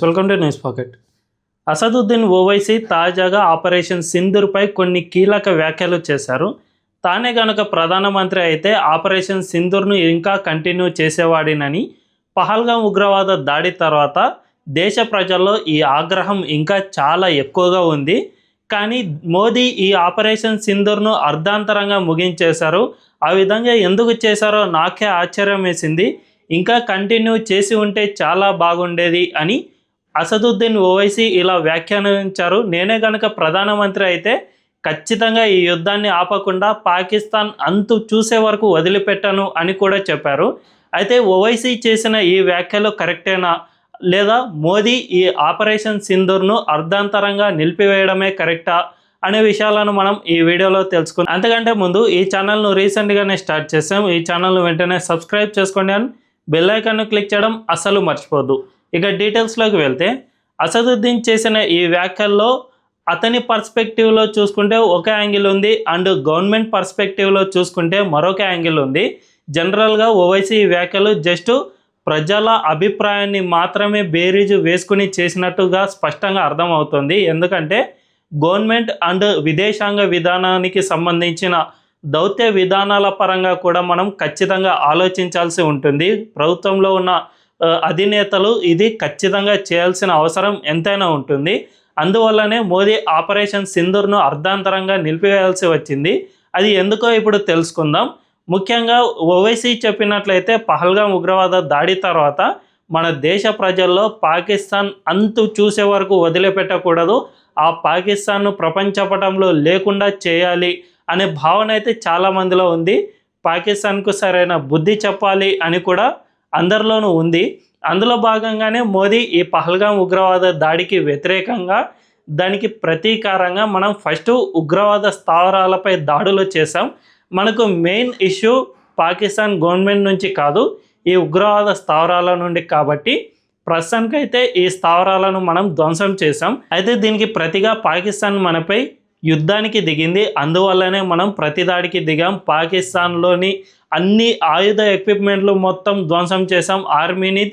Welcome to news pocket. Asaduddin Owaisi తాజాగా operation సింధూర్పై కొన్ని కీలక వ్యాఖ్యలు చేశారు. తానే గనుక ప్రధానమంత్రి అయితే ఆపరేషన్ సింధూర్ను ఇంకా కంటిన్యూ చేసేవాడినని, పహల్గాం ఉగ్రవాద దాడి తర్వాత దేశ ప్రజల్లో ఈ ఆగ్రహం ఇంకా చాలా ఎక్కువగా ఉంది. కానీ మోదీ ఈ ఆపరేషన్ సింధూర్ను అర్ధాంతరంగా ముగించేశారు. ఆ విధంగా ఎందుకు చేశారో నాకే ఆశ్చర్యం వేసింది. ఇంకా కంటిన్యూ చేసి ఉంటే చాలా బాగుండేది అని అసదుద్దీన్ ఓవైసీ ఇలా వ్యాఖ్యానించారు. నేనే గనక ప్రధానమంత్రి అయితే ఖచ్చితంగా ఈ యుద్ధాన్ని ఆపకుండా పాకిస్తాన్ అంతు చూసే వరకు వదిలిపెట్టను అని కూడా చెప్పారు. అయితే ఓవైసీ చేసిన ఈ వ్యాఖ్యలు కరెక్టేనా, లేదా మోదీ ఈ ఆపరేషన్ సింధూర్ను అర్ధాంతరంగా నిలిపివేయడమే కరెక్టా అనే విషయాలను మనం ఈ వీడియోలో తెలుసుకుందాం. అంతకంటే ముందు ఈ ఛానల్ను రీసెంట్గానే స్టార్ట్ చేసాం. ఈ ఛానల్ను వెంటనే సబ్స్క్రైబ్ చేసుకోండి అని బెల్ ఐకాన్ను క్లిక్ చేయడం అస్సలు మర్చిపోద్దు. ఇక డీటెయిల్స్లోకి వెళ్తే, అసదుద్దీన్ చేసిన ఈ వ్యాఖ్యల్లో అతని పర్స్పెక్టివ్లో చూసుకుంటే ఒక యాంగిల్ ఉంది, అండ్ గవర్నమెంట్ పర్స్పెక్టివ్లో చూసుకుంటే మరొక యాంగిల్ ఉంది. జనరల్గా ఓవైసీ వ్యాఖ్యలు జస్ట్ ప్రజల అభిప్రాయాన్ని మాత్రమే బేరీజు వేసుకుని చేసినట్టుగా స్పష్టంగా అర్థమవుతుంది. ఎందుకంటే గవర్నమెంట్ అండ్ విదేశాంగ విధానానికి సంబంధించిన దౌత్య విధానాల పరంగా కూడా మనం ఖచ్చితంగా ఆలోచించాల్సి ఉంటుంది. ప్రభుత్వంలో ఉన్న అధినేతలు ఇది ఖచ్చితంగా చేయాల్సిన అవసరం ఎంతైనా ఉంటుంది. అందువల్లనే మోదీ ఆపరేషన్ సింధూర్ను అర్ధాంతరంగా నిలిపివేయాల్సి వచ్చింది. అది ఎందుకో ఇప్పుడు తెలుసుకుందాం. ముఖ్యంగా ఓవైసీ చెప్పినట్లయితే పహల్గాం ఉగ్రవాద దాడి తర్వాత మన దేశ ప్రజల్లో పాకిస్తాన్ అంతు చూసే వరకు వదిలిపెట్టకూడదు, ఆ పాకిస్తాన్ను ప్రపంచపటంలో లేకుండా చేయాలి అనే భావన అయితే చాలామందిలో ఉంది. పాకిస్తాన్కు సరైన బుద్ధి చెప్పాలి అని కూడా అందరిలోనూ ఉంది. అందులో భాగంగానే మోదీ ఈ పహల్గాం ఉగ్రవాద దాడికి వ్యతిరేకంగా, దానికి ప్రతీకారంగా మనం ఫస్ట్ ఉగ్రవాద స్థావరాలపై దాడులు చేసాం. మనకు మెయిన్ ఇష్యూ పాకిస్తాన్ గవర్నమెంట్ నుంచి కాదు, ఈ ఉగ్రవాద స్థావరాల నుండి. కాబట్టి ప్రస్తుతానికైతే ఈ స్థావరాలను మనం ధ్వంసం చేసాం. అయితే దీనికి ప్రతిగా పాకిస్తాన్ మనపై యుద్ధానికి దిగింది. అందువల్లనే మనం ప్రతిదాడికి దిగాం. పాకిస్తాన్లోని అన్ని ఆయుధ ఎక్విప్మెంట్లు మొత్తం ధ్వంసం చేసాం. ఆర్మీని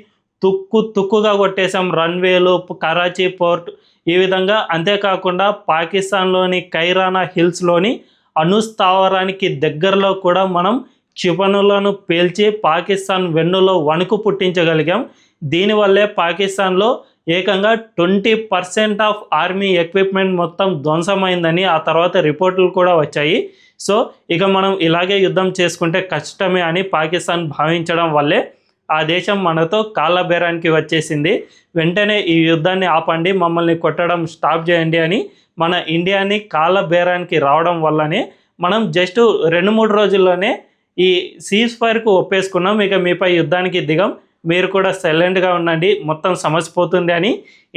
తుక్కుగా కొట్టేసాం. రన్వేలు, కరాచీ పోర్ట్, ఈ విధంగా. అంతేకాకుండా పాకిస్తాన్లోని కైరానా హిల్స్లోని అణుస్థావరానికి దగ్గరలో కూడా మనం క్షిపణులను పేల్చి పాకిస్తాన్ వెన్నులో వణుకు పుట్టించగలిగాం. దీనివల్లే పాకిస్తాన్లో ఏకంగా 20% ఆఫ్ ఆర్మీ ఎక్విప్మెంట్ మొత్తం ధ్వంసమైందని ఆ తర్వాత రిపోర్టులు కూడా వచ్చాయి. సో ఇక మనం ఇలాగే యుద్ధం చేసుకుంటే కష్టమే అని పాకిస్తాన్ భావించడం వల్లే ఆ దేశం మనతో కాళ్ళబేరానికి వచ్చేసింది. వెంటనే ఈ యుద్ధాన్ని ఆపండి, మమ్మల్ని కొట్టడం స్టాప్ చేయండి అని మన ఇండియాని కాళ్ళబేరానికి రావడం వల్లనే మనం జస్ట్ 2-3 రోజుల్లోనే ఈ సీజ్ ఫైర్కు ఒప్పేసుకున్నాం. ఇక మీపై యుద్ధానికి దిగం, మీరు కూడా సైలెంట్గా ఉండండి, మొత్తం సమసిపోతుంది అని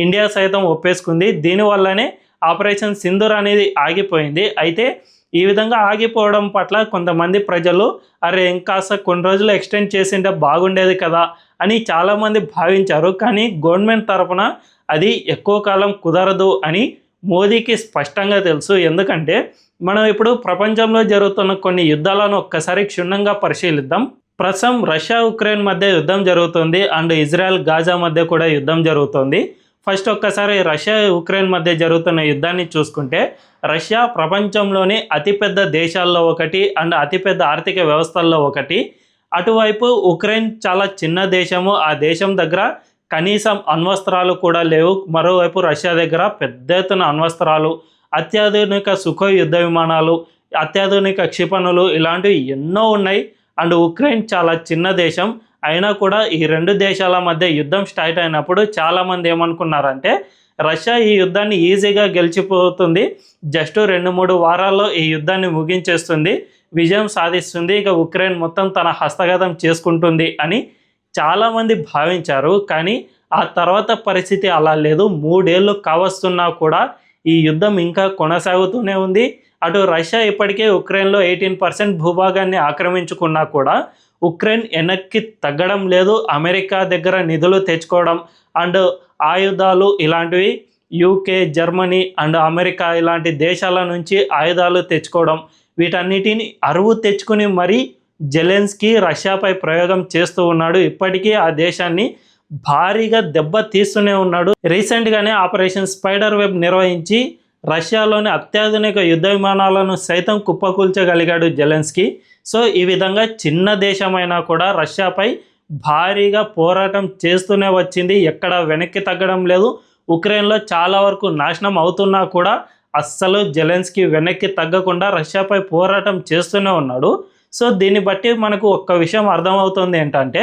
ఇండియా సైతం ఒప్పేసుకుంది. దీనివల్లనే ఆపరేషన్ సింధూర్ అనేది ఆగిపోయింది. అయితే ఈ విధంగా ఆగిపోవడం పట్ల కొంతమంది ప్రజలు అరే ఇంకాస్త కొన్ని రోజులు ఎక్స్టెండ్ చేసింటే బాగుండేది కదా అని చాలామంది భావించారు. కానీ గవర్నమెంట్ తరఫున అది ఎక్కువ కాలం కుదరదు అని మోదీకి స్పష్టంగా తెలుసు. ఎందుకంటే మనం ఇప్పుడు ప్రపంచంలో జరుగుతున్న కొన్ని యుద్ధాలను ఒక్కసారి క్షుణ్ణంగా పరిశీలిద్దాం. ప్రస్తుతం రష్యా ఉక్రెయిన్ మధ్య యుద్ధం జరుగుతుంది, అండ్ ఇజ్రాయెల్ గాజా మధ్య కూడా యుద్ధం జరుగుతుంది. ఫస్ట్ ఒక్కసారి రష్యా ఉక్రెయిన్ మధ్య జరుగుతున్న యుద్ధాన్ని చూసుకుంటే, రష్యా ప్రపంచంలోని అతిపెద్ద దేశాల్లో ఒకటి, అండ్ అతిపెద్ద ఆర్థిక వ్యవస్థల్లో ఒకటి. అటువైపు ఉక్రెయిన్ చాలా చిన్న దేశము, ఆ దేశం దగ్గర కనీసం అణ్వస్త్రాలు కూడా లేవు. మరోవైపు రష్యా దగ్గర పెద్ద ఎత్తున అణ్వస్త్రాలు, అత్యాధునిక సుఖోయ్ యుద్ధ విమానాలు, అత్యాధునిక క్షిపణులు ఇలాంటివి ఎన్నో ఉన్నాయి. అండ్ ఉక్రెయిన్ చాలా చిన్న దేశం అయినా కూడా ఈ రెండు దేశాల మధ్య యుద్ధం స్టార్ట్ అయినప్పుడు చాలామంది ఏమనుకున్నారంటే రష్యా ఈ యుద్ధాన్ని ఈజీగా గెలిచిపోతుంది, జస్ట్ 2-3 వారాల్లో ఈ యుద్ధాన్ని ముగించేస్తుంది, విజయం సాధిస్తుంది, ఇక ఉక్రెయిన్ మొత్తం తన హస్తగతం చేసుకుంటుంది అని చాలామంది భావించారు. కానీ ఆ తర్వాత పరిస్థితి అలా లేదు. 3 ఏళ్ళు కావస్తున్నా కూడా ఈ యుద్ధం ఇంకా కొనసాగుతూనే ఉంది. అటు రష్యా ఇప్పటికే ఉక్రెయిన్లో 18% భూభాగాన్ని ఆక్రమించుకున్నా కూడా ఉక్రెయిన్ వెనక్కి తగ్గడం లేదు. అమెరికా దగ్గర నిధులు తెచ్చుకోవడం అండ్ ఆయుధాలు ఇలాంటివి యూకే, జర్మనీ అండ్ అమెరికా ఇలాంటి దేశాల నుంచి ఆయుధాలు తెచ్చుకోవడం, వీటన్నిటిని అరువు తెచ్చుకుని మరీ జెలెన్స్కీ రష్యాపై ప్రయోగం చేస్తూ ఉన్నాడు. ఇప్పటికీ ఆ దేశాన్ని భారీగా దెబ్బ తీస్తూనే ఉన్నాడు. రీసెంట్గానే ఆపరేషన్ స్పైడర్ వెబ్ నిర్వహించి రష్యాలోని అత్యాధునిక యుద్ధ విమానాలను సైతం కుప్పకూల్చగలిగాడు జెలెన్స్కీ. సో ఈ విధంగా చిన్న దేశమైనా కూడా రష్యాపై భారీగా పోరాటం చేస్తూనే వచ్చింది. ఎక్కడ వెనక్కి తగ్గడం లేదు. ఉక్రెయిన్లో చాలా వరకు నాశనం అవుతున్నా కూడా అస్సలు జెలెన్స్కీ వెనక్కి తగ్గకుండా రష్యాపై పోరాటం చేస్తూనే ఉన్నాడు. సో దీన్ని బట్టి మనకు ఒక్క విషయం అర్థమవుతుంది ఏంటంటే,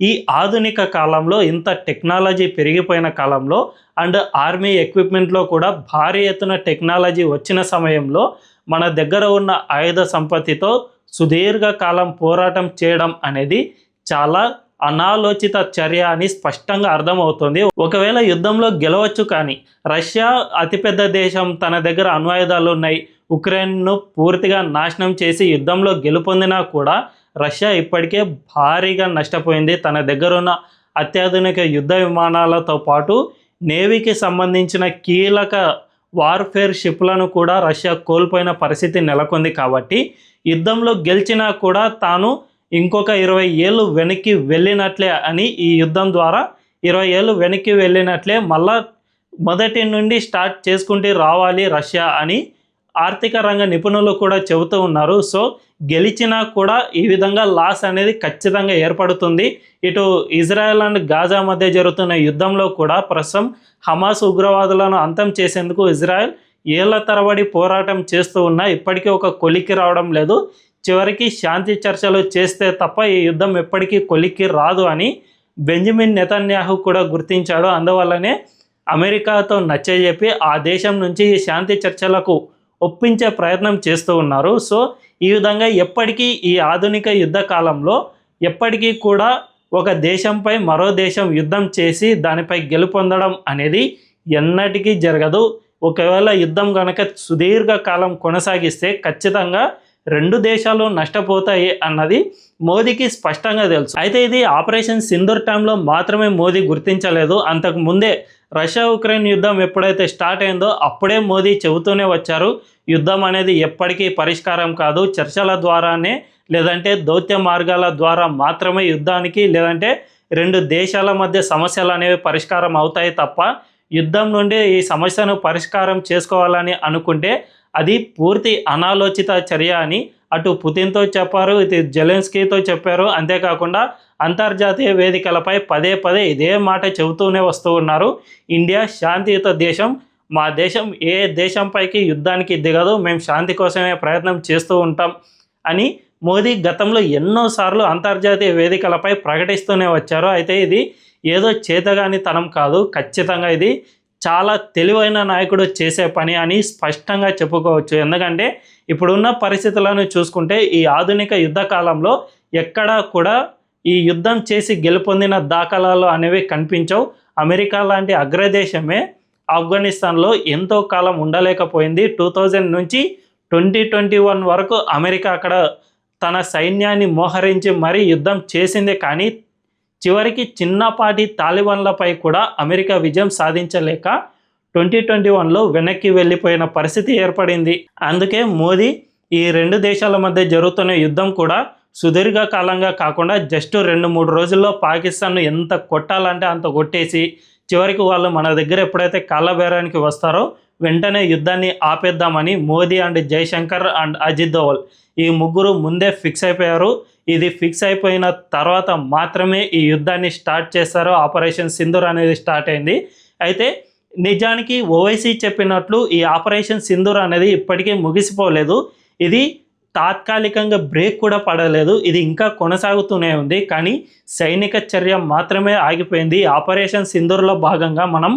ఈ ఆధునిక కాలంలో ఇంత టెక్నాలజీ పెరిగిపోయిన కాలంలో అండ్ ఆర్మీ ఎక్విప్మెంట్లో కూడా భారీ ఎత్తున టెక్నాలజీ వచ్చిన సమయంలో మన దగ్గర ఉన్న ఆయుధ సంపత్తితో సుదీర్ఘకాలం పోరాటం చేయడం అనేది చాలా అనాలోచిత చర్య అని స్పష్టంగా అర్థమవుతుంది. ఒకవేళ యుద్ధంలో గెలవచ్చు, కానీ రష్యా అతిపెద్ద దేశం, తన దగ్గర అణ్వాయుధాలు ఉన్నాయి, ఉక్రెయిన్ను పూర్తిగా నాశనం చేసి యుద్ధంలో గెలుపొందినా కూడా రష్యా ఇప్పటికే భారీగా నష్టపోయింది. తన దగ్గర ఉన్న అత్యాధునిక యుద్ధ విమానాలతో పాటు నేవీకి సంబంధించిన కీలక వార్ఫేర్ షిప్లను కూడా రష్యా కోల్పోయిన పరిస్థితి నెలకొంది. కాబట్టి యుద్ధంలో గెలిచినా కూడా తాను ఇంకొక 20 ఏళ్ళు వెనక్కి వెళ్ళినట్లే అని, ఈ యుద్ధం ద్వారా 20 ఏళ్ళు వెనక్కి వెళ్ళినట్లే మళ్ళా మొదటి నుండి స్టార్ట్ చేసుకుంటూ రావాలి రష్యా అని ఆర్థిక రంగ నిపుణులు కూడా చెబుతూ ఉన్నారు. సో గెలిచినా కూడా ఈ విధంగా లాస్ అనేది ఖచ్చితంగా ఏర్పడుతుంది. ఇటు ఇజ్రాయెల్ అండ్ గాజా మధ్య జరుగుతున్న యుద్ధంలో కూడా ప్రస్తుతం హమాస్ ఉగ్రవాదులను అంతం చేసేందుకు ఇజ్రాయెల్ ఏళ్ల తరబడి పోరాటం చేస్తూ ఉన్నా ఇప్పటికీ ఒక కొలిక్కి రావడం లేదు. చివరికి శాంతి చర్చలు చేస్తే తప్ప ఈ యుద్ధం ఎప్పటికీ కొలిక్కి రాదు అని బెంజమిన్ నెతన్యాహు కూడా గుర్తించాడు. అందువల్లనే అమెరికాతో నచ్చజెప్పి ఆ దేశం నుంచి ఈ శాంతి చర్చలకు ఒప్పించే ప్రయత్నం చేస్తూ ఉన్నారు. సో ఈ విధంగా ఎప్పటికీ ఈ ఆధునిక యుద్ధ కాలంలో ఎప్పటికీ కూడా ఒక దేశంపై మరో దేశం యుద్ధం చేసి దానిపై గెలుపొందడం అనేది ఎన్నటికీ జరగదు. ఒకవేళ యుద్ధం కనుక సుదీర్ఘకాలం కొనసాగిస్తే ఖచ్చితంగా రెండు దేశాలు నష్టపోతాయి అన్నది మోదీకి స్పష్టంగా తెలుసు. అయితే ఇది ఆపరేషన్ సింధూర్ టైంలో మాత్రమే మోదీ గుర్తించలేదు. అంతకు ముందే రష్యా ఉక్రెయిన్ యుద్ధం ఎప్పుడైతే స్టార్ట్ అయిందో అప్పుడే మోదీ చెబుతూనే వచ్చారు, యుద్ధం అనేది ఎప్పటికీ పరిష్కారం కాదు, చర్చల ద్వారానే లేదంటే దౌత్య మార్గాల ద్వారా మాత్రమే యుద్ధానికి లేదంటే రెండు దేశాల మధ్య సమస్యలు అనేవి పరిష్కారం అవుతాయి తప్ప యుద్ధం నుండి ఈ సమస్యను పరిష్కారం చేసుకోవాలని అనుకుంటే అది పూర్తి అనాలోచిత చర్య అని అటు పుతిన్తో చెప్పారు, ఇటు జెలెన్స్కీతో చెప్పారు. అంతేకాకుండా అంతర్జాతీయ వేదికలపై పదే పదే ఇదే మాట చెబుతూనే వస్తూ ఉన్నారు. ఇండియా శాంతియుత దేశం, మా దేశం ఏ దేశంపైకి యుద్ధానికి దిగదు, మేము శాంతి కోసమే ప్రయత్నం చేస్తూ ఉంటాం అని మోదీ గతంలో ఎన్నోసార్లు అంతర్జాతీయ వేదికలపై ప్రకటిస్తూనే వచ్చారు. అయితే ఇది ఏదో చేతగానితనం కాదు, ఖచ్చితంగా ఇది చాలా తెలివైన నాయకుడు చేసే పని అని స్పష్టంగా చెప్పుకోవచ్చు. ఎందుకంటే ఇప్పుడున్న పరిస్థితులను చూసుకుంటే ఈ ఆధునిక యుద్ధ కాలంలో ఎక్కడా కూడా ఈ యుద్ధం చేసి గెలుపొందిన దాఖలాలు అనేవి కనిపించవు. అమెరికా లాంటి అగ్రదేశమే ఆఫ్ఘనిస్తాన్లో ఎంతో కాలం ఉండలేకపోయింది. 2000 నుంచి 2021 వరకు అమెరికా అక్కడ తన సైన్యాన్ని మోహరించి మరీ యుద్ధం చేసిందే, కానీ చివరికి చిన్నపాటి తాలిబాన్లపై కూడా అమెరికా విజయం సాధించలేక 2021లో వెనక్కి వెళ్ళిపోయిన పరిస్థితి ఏర్పడింది. అందుకే మోదీ ఈ రెండు దేశాల మధ్య జరుగుతున్న యుద్ధం కూడా సుదీర్ఘకాలంగా కాకుండా జస్ట్ 2-3 రోజుల్లో పాకిస్తాన్ను ఎంత కొట్టాలంటే అంత కొట్టేసి చివరికి వాళ్ళు మన దగ్గర ఎప్పుడైతే కాళ్ళబేరానికి వస్తారో వెంటనే యుద్ధాన్ని ఆపేద్దామని మోదీ అండ్ జైశంకర్ అండ్ అజిత్ దోవల్ ఈ ముగ్గురు ముందే ఫిక్స్ అయిపోయారు. ఇది ఫిక్స్ అయిపోయిన తర్వాత మాత్రమే ఈ యుద్ధాన్ని స్టార్ట్ చేస్తారో ఆపరేషన్ సింధూర్ అనేది స్టార్ట్ అయింది. అయితే నిజానికి ఓవైసీ చెప్పినట్లు ఈ ఆపరేషన్ సింధూర్ అనేది ఇప్పటికీ ముగిసిపోలేదు. ఇది తాత్కాలికంగా బ్రేక్ కూడా పడలేదు, ఇది ఇంకా కొనసాగుతూనే ఉంది. కానీ సైనిక చర్య మాత్రమే ఆగిపోయింది. ఆపరేషన్ సింధూర్లో భాగంగా మనం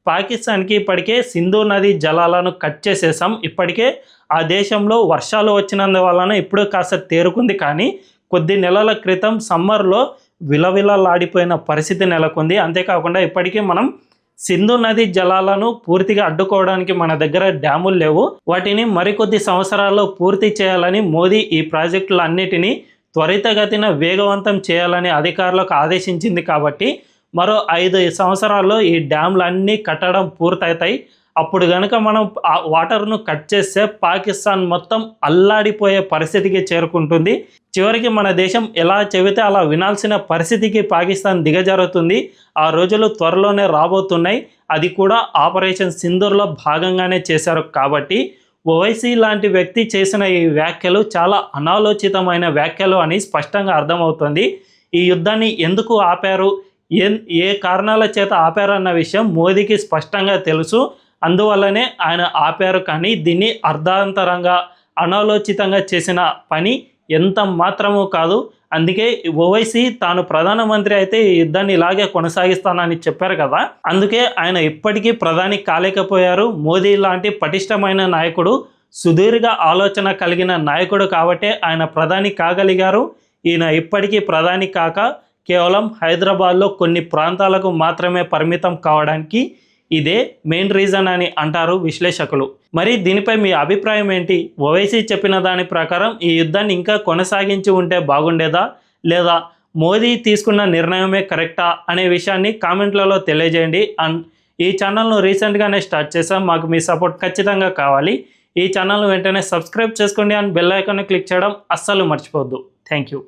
పాకిస్తాన్కి ఇప్పటికే సింధు నది జలాలను కట్ చేసేసాం. ఇప్పటికే ఆ దేశంలో వర్షాలు వచ్చినందువలన ఇప్పుడు కాస్త తేరుకుంది, కానీ కొద్ది నెలల క్రితం సమ్మర్లో విలవిలలాడిపోయిన పరిస్థితి నెలకొంది. అంతేకాకుండా ఇప్పటికీ మనం సింధు నది జలాలను పూర్తిగా అడ్డుకోవడానికి మన దగ్గర డ్యాములు లేవు. వాటిని మరికొద్ది సంవత్సరాల్లో పూర్తి చేయాలని మోదీ ఈ ప్రాజెక్టులన్నిటినీ త్వరితగతిన వేగవంతం చేయాలని అధికారులకు ఆదేశించింది. కాబట్టి మరో 5 సంవత్సరాల్లో ఈ డ్యామ్లన్నీ కట్టడం పూర్తవుతాయి. అప్పుడు గనుక మనం ఆ వాటర్ను కట్ చేస్తే పాకిస్తాన్ మొత్తం అల్లాడిపోయే పరిస్థితికి చేరుకుంటుంది. చివరికి మన దేశం ఎలా చెబితే అలా వినాల్సిన పరిస్థితికి పాకిస్తాన్ దిగజారుతుంది. ఆ రోజులు త్వరలోనే రాబోతున్నాయి. అది కూడా ఆపరేషన్ సింధూర్లో భాగంగానే చేశారు. కాబట్టి ఓవైసీ లాంటి వ్యక్తి చేసిన ఈ వ్యాఖ్యలు చాలా అనాలోచితమైన వ్యాఖ్యలు అని స్పష్టంగా అర్థమవుతుంది. ఈ యుద్ధాన్ని ఎందుకు ఆపారు, ఏ కారణాల చేత ఆపారు అన్న విషయం మోదీకి స్పష్టంగా తెలుసు. అందువల్లనే ఆయన ఆపారు. కానీ దీన్ని అర్ధాంతరంగా అనాలోచితంగా చేసిన పని ఎంత మాత్రమూ కాదు. అందుకే ఓవైసీ తాను ప్రధానమంత్రి అయితే ఈ యుద్ధాన్ని ఇలాగే కొనసాగిస్తానని చెప్పారు కదా, అందుకే ఆయన ఇప్పటికీ ప్రధాని కాలేకపోయారు. మోదీ లాంటి పటిష్టమైన నాయకుడు, సుదీర్ఘ ఆలోచన కలిగిన నాయకుడు కాబట్టే ఆయన ప్రధాని కాగలిగారు. ఈయన ఇప్పటికీ ప్రధాని కాక కేవలం హైదరాబాద్లో కొన్ని ప్రాంతాలకు మాత్రమే పరిమితం కావడానికి ఇదే మెయిన్ రీజన్ అని అంటారు విశ్లేషకులు. మరి దీనిపై మీ అభిప్రాయం ఏంటి? ఓవైసీ చెప్పిన దాని ప్రకారం ఈ యుద్ధాన్ని ఇంకా కొనసాగించి ఉంటే బాగుండేదా, లేదా మోదీ తీసుకున్న నిర్ణయమే కరెక్టా అనే విషయాన్ని కామెంట్లలో తెలియజేయండి. అండ్ ఈ ఛానల్ను రీసెంట్గానే స్టార్ట్ చేసాం, మాకు మీ సపోర్ట్ ఖచ్చితంగా కావాలి. ఈ ఛానల్ను వెంటనే సబ్స్క్రైబ్ చేసుకోండి అండ్ బెల్ ఐకాన్ని క్లిక్ చేయడం అస్సలు మర్చిపోవద్దు. Thank you.